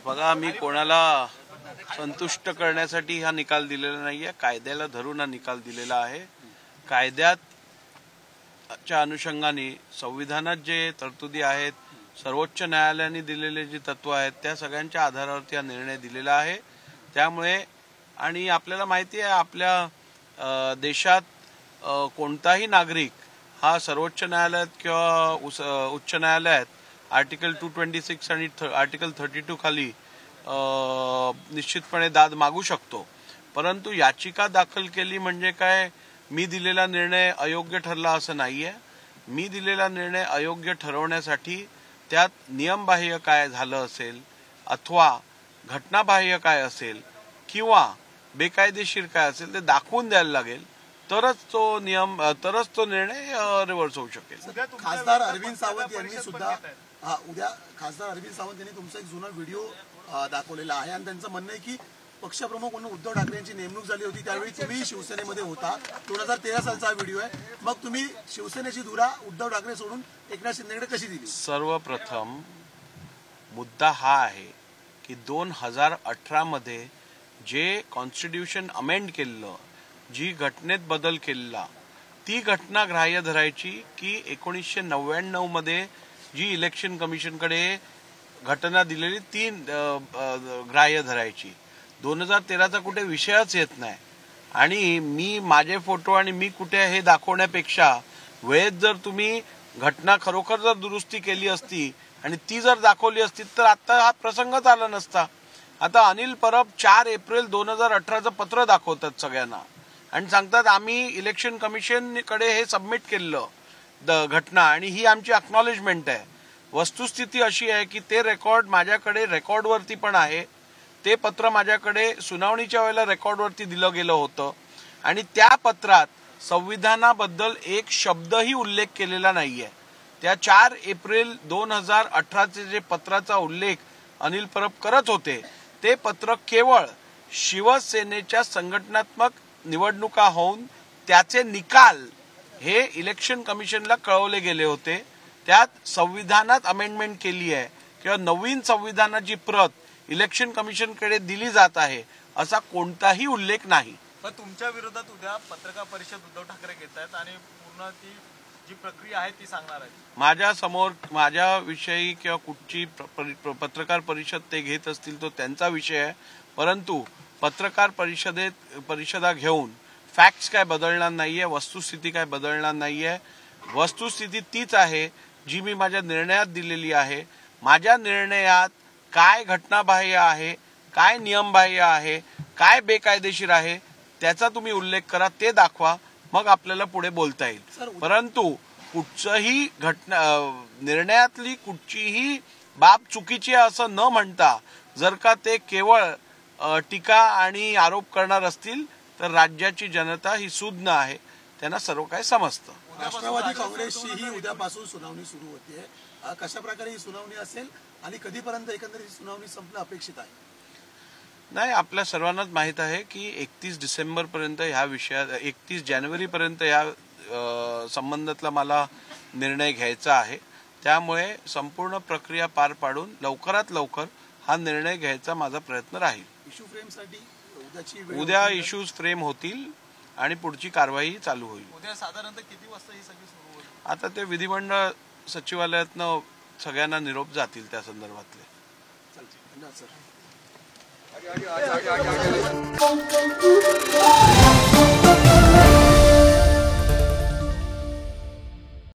बघा, मी कोणाला संतुष्ट करण्यासाठी हा निकाल दिलेला नाहीये. कायद्याला धरून हा निकाल दिलेला आहे. कायद्याच्या अनुषंगाने संविधानात जे तरतुदी आहेत, सर्वोच्च न्यायालयाने दिलेले जे तत्व आहेत, त्या सगळ्यांच्या आधारावरती हा निर्णय दिलेला आहे. त्यामुळे आणि आपल्याला माहिती आहे, आपल्या देशात कोणताही नागरिक हा सर्वोच्च न्यायालयात किंवा उच्च न्यायालयात आर्टिकल 226 आणि आर्टिकल 32 खाली निश्चितपणे दाद मागू शकतो. परंतु याचिका दाखल केली म्हणजे काय मी दिलेला निर्णय अयोग्य ठरला असं नाहीये. मी दिलेला निर्णय अयोग्य ठरवण्यासाठी त्यात नियमबाह्य काय झालं असेल अथवा घटनाबाह्य काय असेल किंवा बेकायदेशीर काय असेल ते दाखवून द्यायला लागेल, तरच तो निर्णय रिव्हर्स होऊ शकेल. खासदार अरविंद सावंत यांनी सुद्धा उद्या खासदार अरविंद सावंत यांनी तुमचा एक जुना व्हिडिओ दाखवलेला आहे आणि त्यांचं म्हणणं आहे की पक्षप्रमुख म्हणून उद्धव ठाकरे यांची नेमणूक झाली होती त्यावेळी तुम्ही शिवसेनेमध्ये होता. 2013 सालचा व्हिडिओ आहे. मग तुम्ही शिवसेनेची धुरा उद्धव ठाकरे सोडून एकनाथ शिंदेकडे कशी दिली? सर्वप्रथम मुद्दा हा आहे की 2018 मध्ये जे कॉन्स्टिट्यूशन अमेंड केलं, जी घटनेत बदल केला, ती घटना ग्राह्य धरायची की 1999 मध्ये जी इलेक्शन कमिशनकडे घटना दिलेली ती ग्राह्य धरायची. 2013चा कुठे विषयच येत नाही. आणि मी माझे फोटो आणि मी कुठे हे दाखवण्यापेक्षा वेळेत जर तुम्ही घटना खरोखर जर दुरुस्ती केली असती आणि ती जर दाखवली असती तर आता हा प्रसंगच आला नसता. आता अनिल परब 4 एप्रिल 2018चं पत्र दाखवतात सगळ्यांना आणि सांगतात आम्ही इलेक्शन कमिशनकडे हे सबमिट केलं घटना आणि ही आमची अक्नॉलेजमेंट आहे. वस्तुस्थिती अशी आहे की ते रेकॉर्ड माझ्याकडे रेकॉर्डवरती पण आहे. ते पत्र माझ्याकडे सुनावणीच्या वेळेला रेकॉर्डवरती दिलं गेलं होतं आणि त्या पत्रात संविधानाबद्दल एक शब्दही उल्लेख केलेला नाहीये. त्या 4 एप्रिल 2018चे जे पत्राचा उल्लेख अनिल परब करत होते ते पत्र केवळ शिवसेनेच्या संघटनात्मक निवडणुका होऊन त्याचे निकाल हे इलेक्शन कमिशनला कळवले गेले होते. त्यात संविधानात अमेंडमेंट केली आहे किंवा नवीन संविधानाची प्रत इलेक्शन कमिशनकडे दिली जात आहे असा कोणताही उल्लेख नाही. पण तुमच्या विरोधात उद्या पत्रकार परिषद उद्धव ठाकरे घेत आहेत आणि पूर्ण ती जी प्रक्रिया आहे ती सांगणार आहे. माझ्या समोर माझ्याविषयी किंवा कुठची पत्रकार परिषद ते घेत असतील तो त्यांचा विषय आहे. परंतु पत्रकार परिषदा घेऊन फॅक्ट्स काय बदलणार नाहीये, वस्तुस्थिती काय बदलणार नाहीये. वस्तुस्थिती तीच आहे जी मी माझ्या निर्णयात दिलेली आहे. माझ्या निर्णयात काय घटनाबाह्य आहे, काय नियमबाह्य आहे, काय बेकायदेशीर आहे त्याचा तुम्ही उल्लेख करा, ते दाखवा, मग आपल्याला पुढे बोलता येईल. परंतु कुठचंही निर्णयातली कुठचीही बाब चुकीची आहे असं न म्हणता जर का ते केवळ टीका आणि आरोप करणार असतील तर राज्याची जनता ही सुज्ञ आहे, त्यांना सर्व काही समजतं. राष्ट्रवादी काँग्रेसची ही उद्यापासून सुनावणी सुरू होते. कशा प्रकारे ही सुनावणी असेल आणि कधीपर्यंत एकंदरीत सुनावणी संपणं अपेक्षित आहे? नाही, आपल्या सर्वांनाच माहित आहे की 31 डिसेंबर पर्यंत ह्या विषयात 31 जानेवारी पर्यंत या संबंधातला मला निर्णय घ्यायचा आहे. त्यामुळे संपूर्ण प्रक्रिया पार पाडून लवकरात लवकर हा निर्णय घ्यायचा माझा प्रयत्न राहील. इश्यू फ्रेमसाठी उद्या इश्यूज फ्रेम होतील आणि पुढची कारवाई चालू होईल. उद्या साधारणतः किती वाजता ही सगळी सुरू होईल? आता ते विधिमंडळ सचिवालयातनं सगळ्यांना निरोप जातील त्या संदर्भातले. धन्यवाद सर.